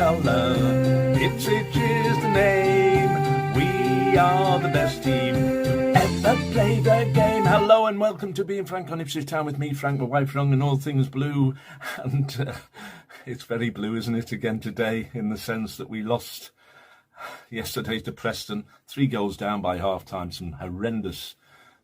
colour. Ipswich is the name. We are the best team to ever play the game. Hello and welcome to Being Frank on Ipswich Town with me, Frank, my wife, Wrong, and all things blue. And it's very blue, isn't it, again today, in the sense that we lost yesterday to Preston, 3 goals down by half-time, some horrendous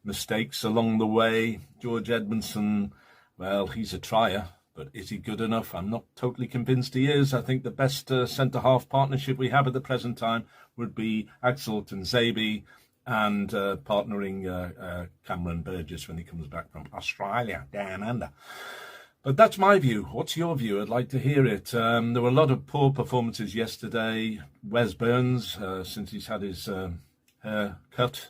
mistakes along the way. George Edmondson, well, he's a trier, but is he good enough? I'm not totally convinced he is. I think the best centre-half partnership we have at the present time would be Axel Zabi and partnering Cameron Burgess when he comes back from Australia, down under. But that's my view. What's your view? I'd like to hear it. There were a lot of poor performances yesterday. Wes Burns, since he's had his hair cut,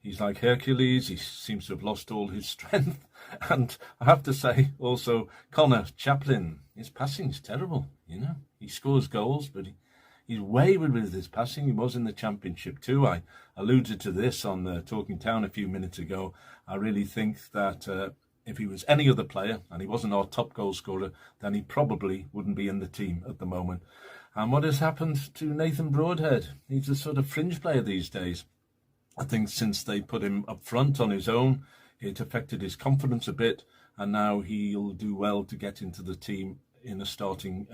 he's like Hercules. He seems to have lost all his strength. And I have to say also, Connor Chaplin, his passing's terrible, you know. He scores goals, but he's wayward with his passing. He was in the Championship too. I alluded to this on Talking Town a few minutes ago. I really think that if he was any other player, and he wasn't our top goal scorer, then he probably wouldn't be in the team at the moment. And what has happened to Nathan Broadhead? He's a sort of fringe player these days. I think since they put him up front on his own, it affected his confidence a bit, and now he'll do well to get into the team in a starting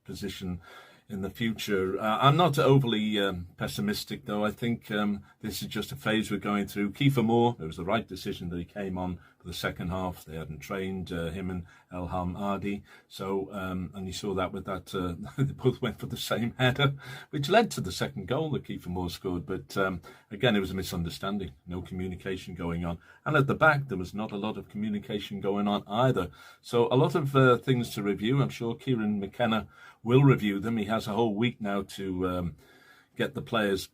position in the future. I'm not overly pessimistic, though. I think this is just a phase we're going through. Kiefer Moore, it was the right decision that he came on for the second half. They hadn't trained him and Elham Ardi. So, and you saw that with that, they both went for the same header, which led to the second goal that Kiefer Moore scored. But again, it was a misunderstanding, no communication going on. And at the back, there was not a lot of communication going on either. So a lot of things to review. I'm sure Kieran McKenna will review them. He has a whole week now to get the players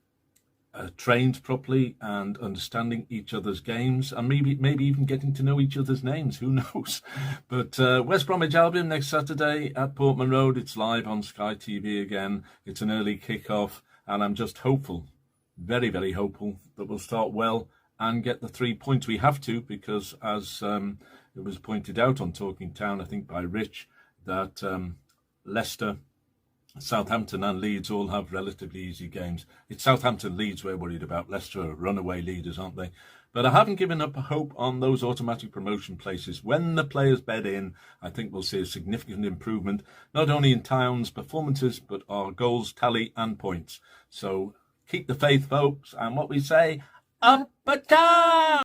trained properly and understanding each other's games, and maybe even getting to know each other's names. Who knows? But West Bromwich Albion next Saturday at Portman Road. It's live on Sky TV again. It's an early kick-off, and I'm just hopeful, very, very hopeful, that we'll start well and get the 3 points. We have to, because as it was pointed out on Talking Town, I think by Rich, that Leicester, Southampton and Leeds all have relatively easy games. It's Southampton, Leeds we're worried about. Leicester are runaway leaders, aren't they? But I haven't given up hope on those automatic promotion places. When the players bed in, I think we'll see a significant improvement, not only in Town's performances, but our goals, tally and points. So keep the faith, folks, and what we say, up a town!